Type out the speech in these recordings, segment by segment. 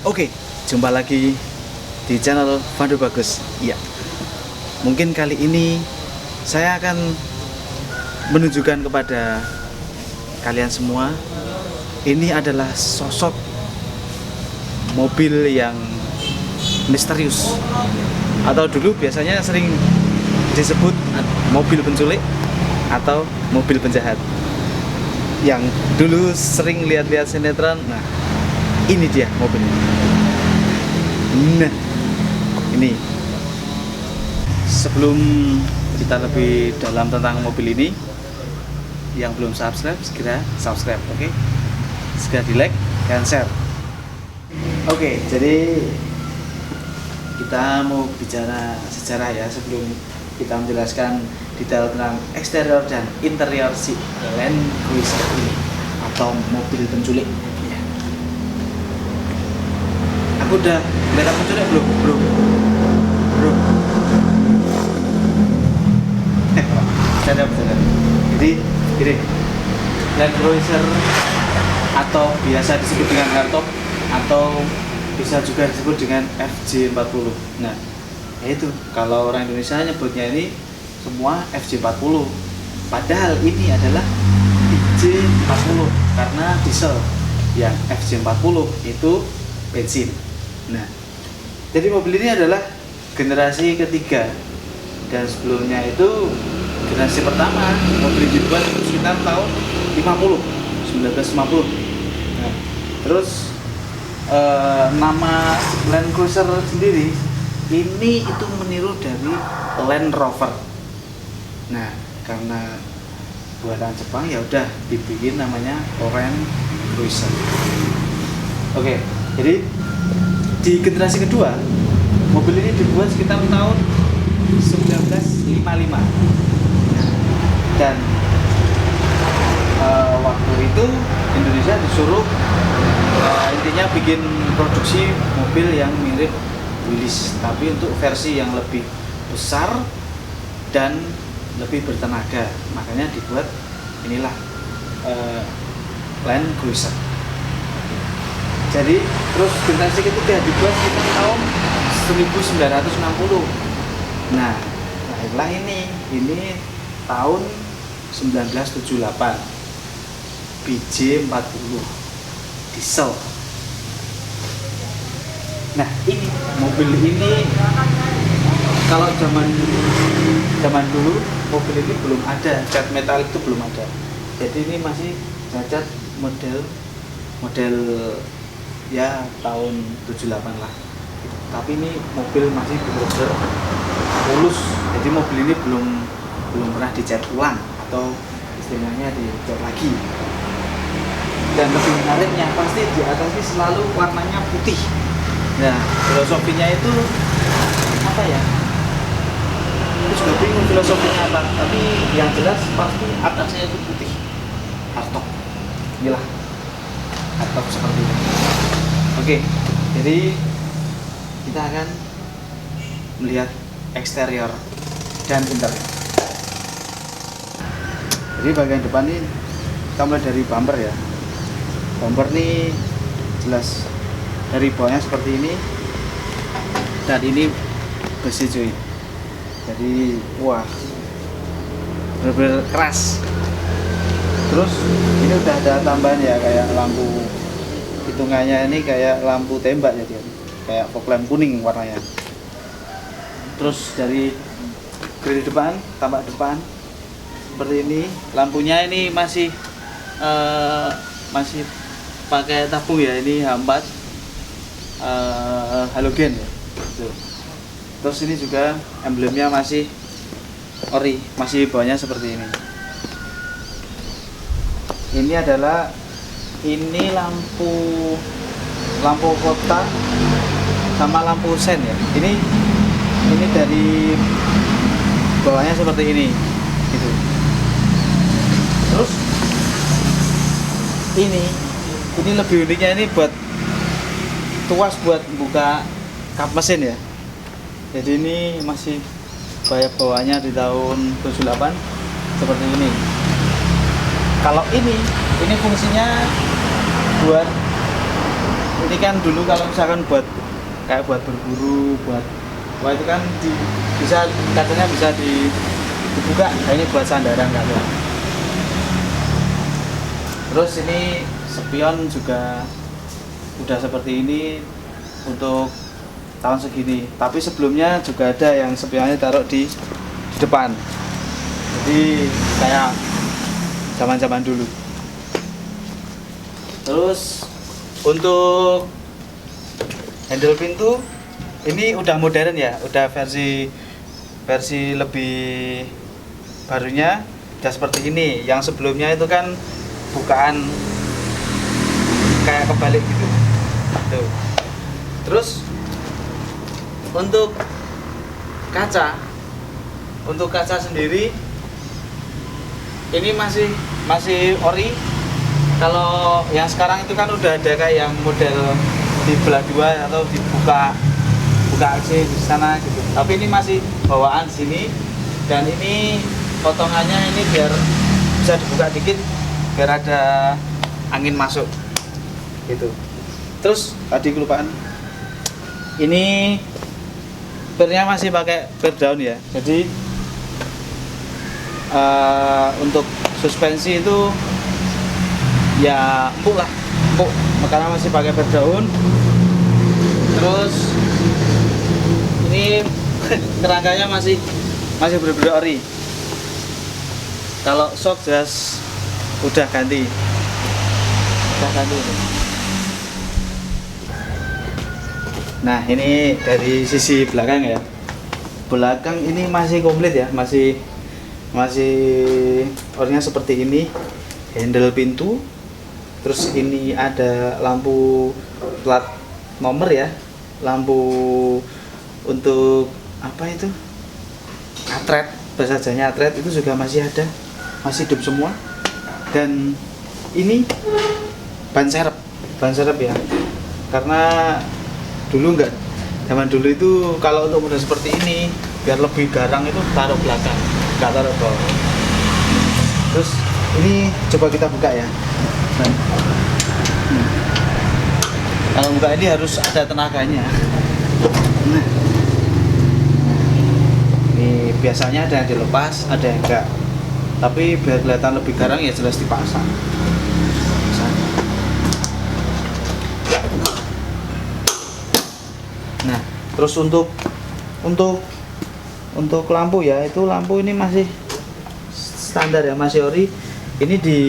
Oke, jumpa lagi di channel Fando Bagus. Iya, mungkin kali ini saya akan menunjukkan kepada kalian semua, ini adalah sosok mobil yang misterius, atau dulu biasanya sering disebut mobil penculik atau mobil penjahat. Yang dulu sering lihat-lihat sinetron, nah ini dia mobilnya. Nah, ini sebelum kita lebih dalam tentang mobil ini, yang belum subscribe segera subscribe, oke? Segera di like dan share. Oke, jadi kita mau bicara sejarah ya sebelum kita menjelaskan detail tentang eksterior dan interior si Land Cruiser ini atau mobil penculik. Aku udah lihat penculik belum, bro? Bercanda. Jadi gini, Land Cruiser atau biasa disebut dengan hardtop atau bisa juga disebut dengan FJ40. Nah, itu kalau orang Indonesia nyebutnya ini semua FJ40. Padahal ini adalah IJ40 karena diesel. Yang FJ40 itu bensin. Nah, jadi mobil ini adalah generasi ketiga, dan sebelumnya itu generasi pertama mobil ini dibuat sekitar tahun 1950. Nah, terus nama Land Cruiser sendiri ini itu meniru dari Land Rover. Nah, karena buatan Jepang ya udah dibikin namanya Land Cruiser. Oke, jadi di generasi kedua mobil ini dibuat sekitar tahun 1955. Dan waktu itu Indonesia disuruh intinya bikin produksi mobil yang mirip Willys, tapi untuk versi yang lebih besar dan lebih bertenaga. Makanya dibuat inilah Land Cruiser. Jadi terus generasi ketiga dibuat sekitar tahun 1960. Nah, lahirlah ini tahun 1978 BJ40 diesel. Nah, ini mobil ini kalau zaman dulu mobil ini belum ada cat metalik, itu belum ada. Jadi ini masih cacat model ya tahun 78 lah. Tapi ini mobil masih benar-benar mulus. Jadi mobil ini belum pernah dicat ulang atau istilahnya dicat lagi. Dan lebih menariknya pasti di atas ini selalu warnanya putih. Nah, filosofinya itu apa ya? Aku juga bingung filosofinya apa. Tapi yang jelas pasti atasnya itu putih. Hardtop. Inilah hardtop seperti ini. Oke, jadi kita akan melihat eksterior dan interior. Jadi bagian depan ini kita mulai dari bumper ya. Bumper ini jelas dari bawahnya seperti ini, dan ini besi cuy. Jadi wah, benar-benar keras. Terus ini udah ada tambahan ya, kayak lampu, hitungannya ini kayak lampu tembak, jadi kayak fog lamp kuning warnanya. Terus dari grill depan, tampak depan seperti ini. Lampunya ini masih pakai tabung ya, ini H4 halogen ya. Terus ini juga emblemnya masih ori, masih bawahnya seperti ini. Ini adalah lampu kota sama lampu sen ya. Ini dari bawahnya seperti ini gitu. Terus ini lebih uniknya, ini buat tuas buat buka kap mesin ya. Jadi ini masih bawahnya di tahun 78 seperti ini. Kalau ini fungsinya buat ini kan dulu kalau misalkan buat kayak buat berburu, buat wah itu kan bisa kacanya bisa dibuka. Nah, ini buat sandaran kaca. Terus ini spion juga udah seperti ini untuk tahun segini. Tapi sebelumnya juga ada yang spionnya taruh di depan. Jadi kayak zaman-zaman dulu. Terus untuk handle pintu ini udah modern ya, udah versi lebih barunya udah seperti ini. Yang sebelumnya itu kan bukaan kayak kebalik gitu. Tuh. Terus untuk kaca sendiri ini masih ori. Kalau yang sekarang itu kan udah ada kayak yang model di belah dua atau dibuka aja di sana gitu. Tapi ini masih bawaan sini, dan ini potongannya ini biar bisa dibuka dikit biar ada angin masuk gitu. Terus tadi kelupaan, ini pernya masih pakai per daun ya. Jadi untuk suspensi itu ya empuk, karena masih pakai per daun. Terus ini kerangkanya masih berbeda ori. Kalau shock jelas udah ganti ini. Nah, ini dari sisi belakang ya. Belakang ini masih komplit ya, masih orinya seperti ini. Handle pintu. Terus ini ada lampu plat nomor ya. Lampu untuk apa itu? Atret, bahasanya atret itu juga masih ada. Masih hidup semua. Dan ini ban serep ya. Karena dulu zaman dulu itu kalau untuk model seperti ini biar lebih garang itu taruh belakang, nggak taruh bawah. Terus ini coba kita buka ya. Kalau buka ini harus ada tenaganya. Nah, ini biasanya ada yang dilepas, ada yang enggak. Tapi biar kelihatan lebih garang ya jelas dipasang. Nah, terus untuk lampu ya, itu lampu ini masih standar ya, masih ori. Ini di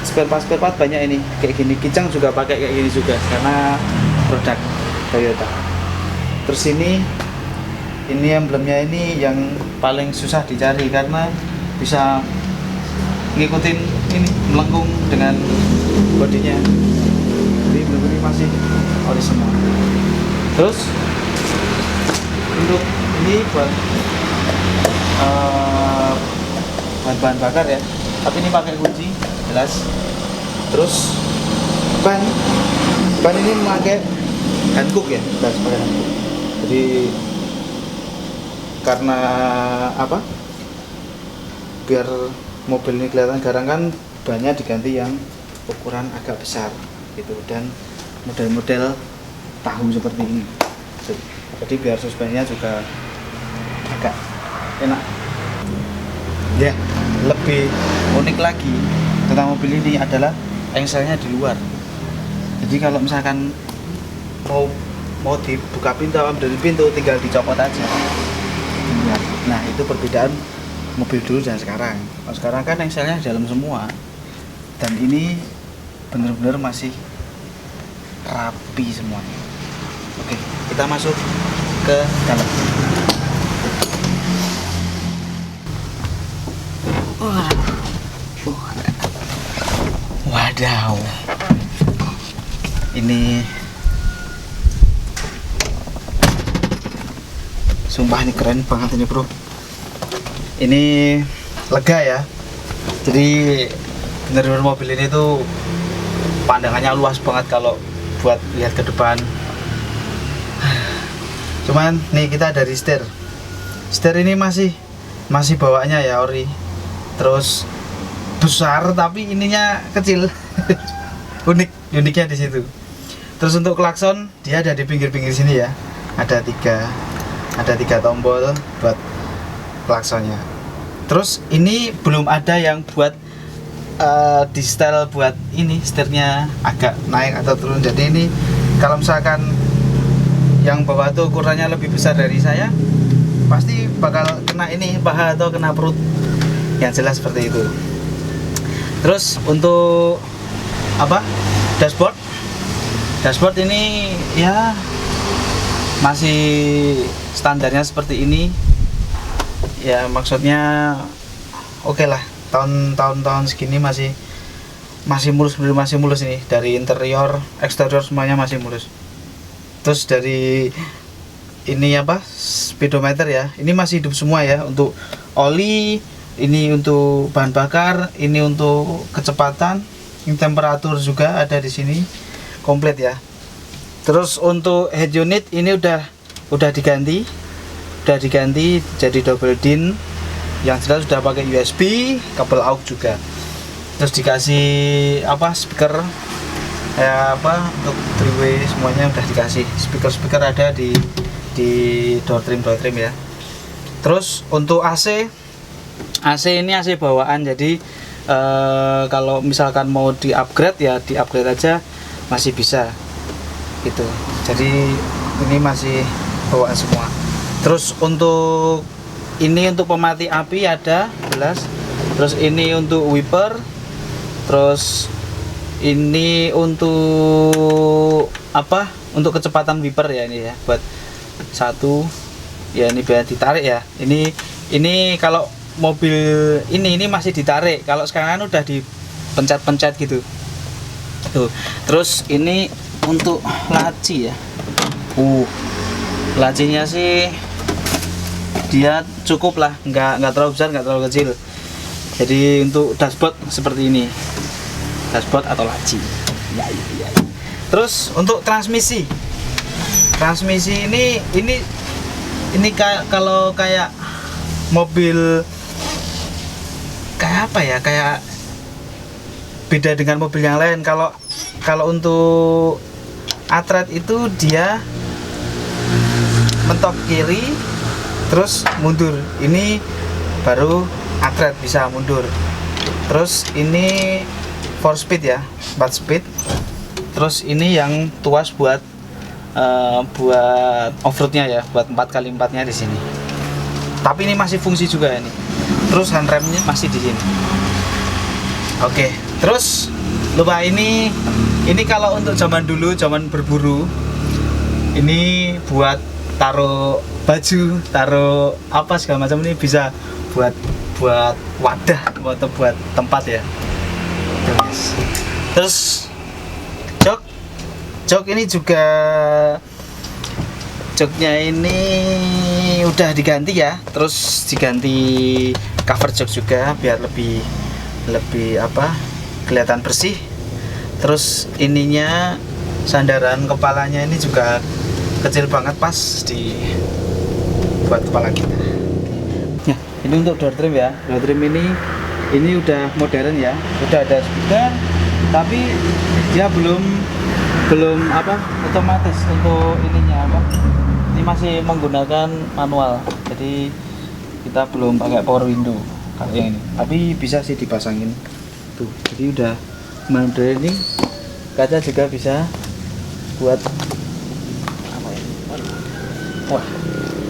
spare part banyak ini kayak gini. Kijang juga pakai kayak gini juga karena produk Toyota. Terus ini emblemnya ini yang paling susah dicari karena bisa ngikutin ini melengkung dengan bodinya. Jadi benar-benar masih ori semua. Terus untuk ini buat bahan bakar ya, tapi ini pakai kunci jelas. Terus ban ini memakai handcook ya, jelas pakai handcook. Jadi karena apa? Biar mobil ini kelihatan garang kan bannya diganti yang ukuran agak besar gitu, dan model-model tahu seperti ini. Jadi biar suspensinya juga agak enak. Ya, lebih unik lagi tentang mobil ini adalah engselnya di luar. Jadi kalau misalkan mau dibuka pintu atau dari pintu tinggal dicopot aja. Nah, itu perbedaan mobil dulu dan sekarang. Kalau sekarang kan engselnya di dalam semua. Dan ini benar-benar masih rapi semuanya. Oke, kita masuk ke dalam. Wadaw, ini sumpah ini keren banget ini bro. Ini lega ya. Jadi benar-benar mobil ini tuh pandangannya luas banget kalau buat lihat ke depan. Cuman nih kita dari setir ini masih bawaannya ya ori. Terus besar tapi ininya kecil. uniknya di situ. Terus untuk klakson dia ada di pinggir-pinggir sini ya, ada tiga tombol buat klaksonnya. Terus ini belum ada yang buat di setel buat ini setirnya agak naik atau turun. Jadi ini kalau misalkan yang bawah tuh ukurannya lebih besar dari saya, pasti bakal kena ini paha atau kena perut, yang jelas seperti itu. Terus untuk dashboard ini ya masih standarnya seperti ini ya, maksudnya oke lah, tahun segini masih mulus ini, dari interior eksterior semuanya masih mulus. Terus dari ini speedometer ya, ini masih hidup semua ya, untuk oli, ini untuk bahan bakar, ini untuk kecepatan, ini temperatur juga ada di sini komplit ya. Terus untuk head unit ini udah diganti jadi double din, yang jelas sudah pakai USB, kabel aux juga. Terus dikasih speaker untuk 3-way semuanya udah dikasih speaker ada di door trim ya. Terus untuk AC ini AC bawaan, jadi kalau misalkan mau di upgrade ya di upgrade aja masih bisa gitu. Jadi ini masih bawaan semua. Terus untuk pemati api ada jelas. Terus ini untuk wiper. Terus ini untuk untuk kecepatan wiper ya, ini ya buat satu ya, ini biar ditarik ya. Ini kalau mobil ini masih ditarik, kalau sekarang kan udah dipencet-pencet gitu tuh. Terus ini untuk laci ya, lacinya sih dia cukup lah, nggak terlalu besar nggak terlalu kecil. Jadi untuk dashboard seperti ini, dashboard atau laci ya. Terus untuk transmisi ini kalau kayak mobil kayak beda dengan mobil yang lain. Kalau untuk Atret itu dia mentok kiri terus mundur, ini baru Atret bisa mundur. Terus ini 4 speed ya, 4 speed. Terus ini yang tuas buat off-roadnya ya, buat 4x4 nya di sini. Tapi ini masih fungsi juga ini. Terus handremnya masih di sini. Oke, terus lupa ini kalau untuk zaman dulu, zaman berburu, ini buat taruh baju, taruh segala macam, ini bisa buat wadah atau buat tempat ya. Terus jok ini juga, joknya ini udah diganti ya. Terus diganti cover jok juga biar lebih kelihatan bersih. Terus ininya, sandaran kepalanya ini juga kecil banget, pas buat kepala kita. Nah, ini untuk door trim ya. Door trim ini udah modern ya, udah ada speaker, tapi dia belum otomatis untuk ininya ini masih menggunakan manual, jadi kita belum pakai power window kalau yang ini, tapi bisa sih dipasangin tuh. Jadi udah modern ini, kaca juga bisa buat wah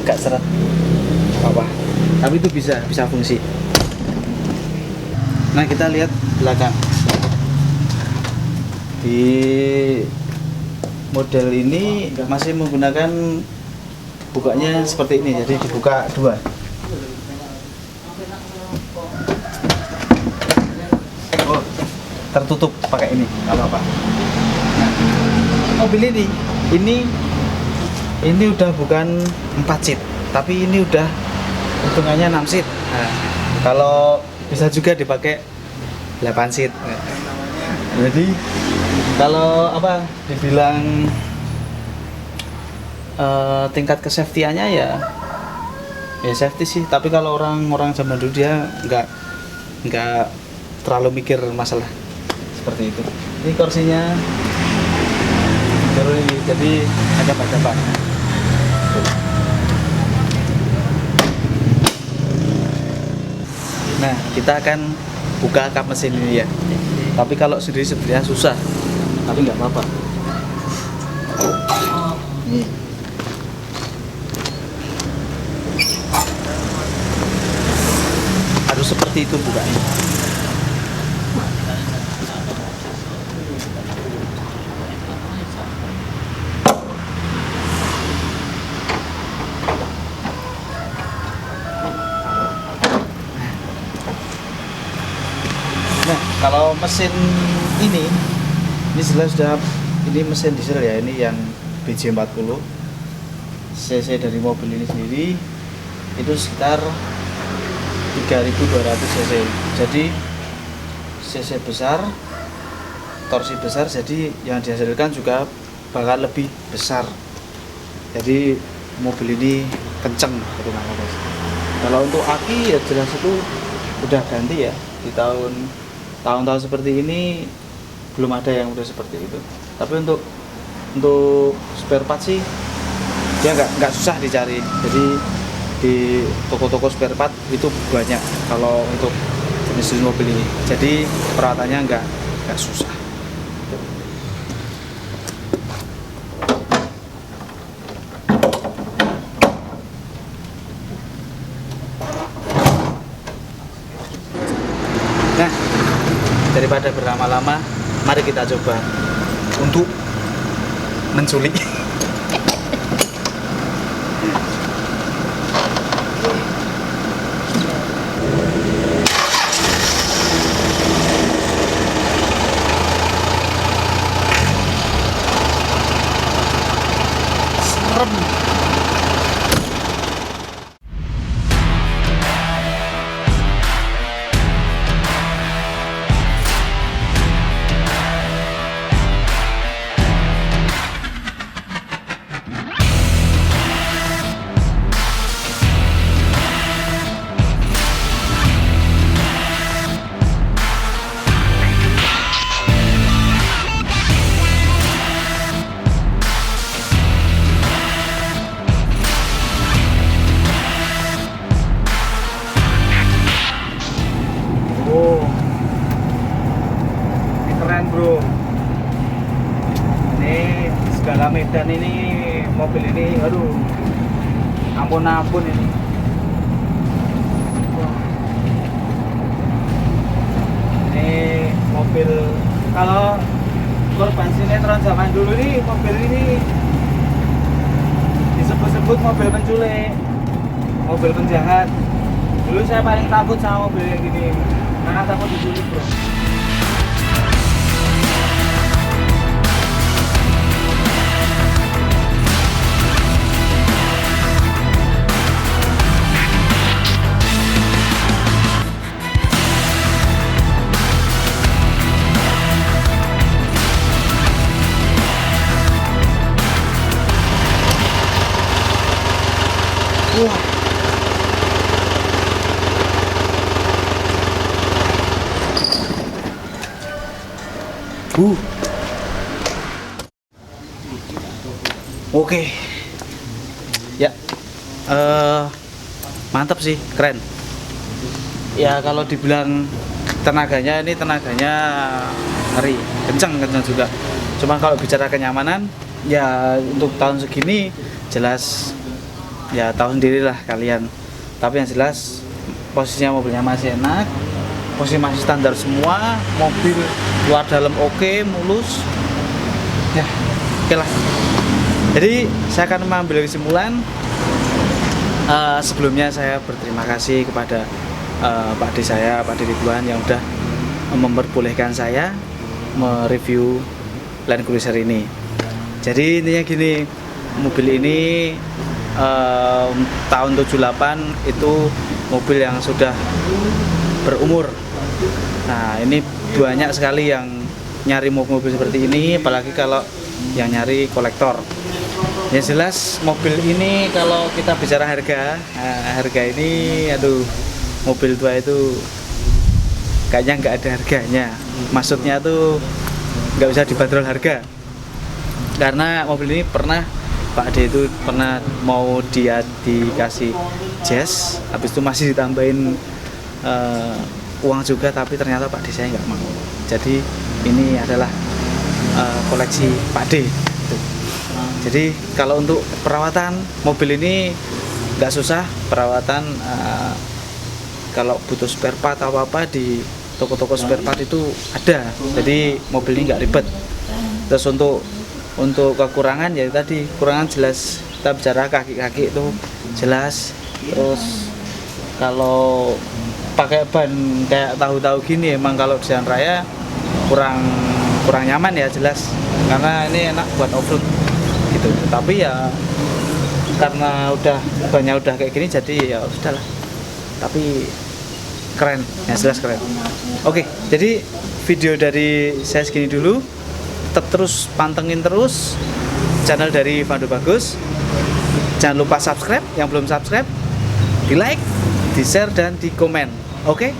gak seret tapi itu bisa fungsi. Nah, kita lihat belakang. Di model ini masih menggunakan bukanya seperti ini, jadi dibuka dua. Tertutup pakai ini, nggak apa-apa. Nah, mobil ini udah bukan 4 seat, tapi ini udah hitungannya 6 seat. Nah, kalau bisa juga dipakai 8 seat. Jadi kalau dibilang tingkat kesafetyannya ya safety sih, tapi kalau orang zaman dulu dia nggak terlalu mikir masalah seperti itu. Ini kursinya baru ini, jadi agak cepat. Nah, kita akan buka kap mesin ini ya. Tapi kalau sendiri sebenarnya susah, tapi nggak apa-apa. Nih. Harus seperti itu bukanya. Nah, kalau mesin ini jelas sudah, ini mesin diesel ya, ini yang BJ40 cc dari mobil ini sendiri itu sekitar 3200 cc. Jadi cc besar, torsi besar, jadi yang dihasilkan juga bakal lebih besar. Jadi mobil ini kenceng terutama guys. Kalau untuk aki ya jelas itu udah ganti ya, di tahun-tahun seperti ini belum ada yang udah seperti itu. Tapi untuk spare part sih dia nggak susah dicari. Jadi di toko-toko spare part itu banyak kalau untuk jenis mobil ini. Jadi perawatannya nggak susah. Nah, daripada berlama-lama, mari kita coba untuk menculik. Serem. Keren bro, ini segala medan ini mobil ini, aduh ampun ini. Ini mobil, kalau korban sinetron zaman dulu nih, mobil ini disebut-sebut mobil penculik, mobil penjahat. Dulu saya paling takut sama mobil yang gini, karena takut diculik bro. Wah. Oke. Ya. Mantap sih, keren. Ya kalau dibilang tenaganya, ini tenaganya ngeri, kencang juga. Cuma kalau bicara kenyamanan, ya untuk tahun segini jelas ya tahu sendirilah kalian. Tapi yang jelas posisinya mobilnya masih enak, posisi masih standar semua, mobil luar dalam oke, mulus. Ya, oke lah. Jadi saya akan mengambil kesimpulan. Sebelumnya saya berterima kasih kepada Pak D saya, Pak D Ridwan, yang udah memperbolehkan saya mereview Land Cruiser ini. Jadi intinya gini, mobil ini tahun 78 itu mobil yang sudah berumur. Nah ini banyak sekali yang nyari mobil seperti ini, apalagi kalau yang nyari kolektor. Yang jelas mobil ini kalau kita bicara harga, harga ini aduh, mobil tua itu kayaknya nggak ada harganya. Maksudnya tuh nggak bisa dibanderol harga, karena mobil ini pernah Pak D itu pernah mau dia dikasih jazz, habis itu masih ditambahin uang juga, tapi ternyata Pak D saya nggak mau. Jadi ini adalah koleksi Pak D gitu. Jadi kalau untuk perawatan mobil ini nggak susah perawatan, kalau butuh spare part atau apa di toko-toko spare part itu ada, jadi mobil ini nggak ribet. Terus untuk kekurangan ya tadi, kurangan jelas kita bicara kaki-kaki itu jelas. Terus kalau pakai ban kayak tahu-tahu gini emang kalau di jalan raya kurang nyaman ya jelas, karena ini enak buat off-road gitu. Tapi ya karena bannya udah kayak gini jadi ya sudahlah. Tapi keren, ya jelas keren. Oke, jadi video dari saya segini dulu. Tetap terus pantengin terus channel dari Vando Bagus. Jangan lupa subscribe, yang belum subscribe di like, di share dan di komen. Oke,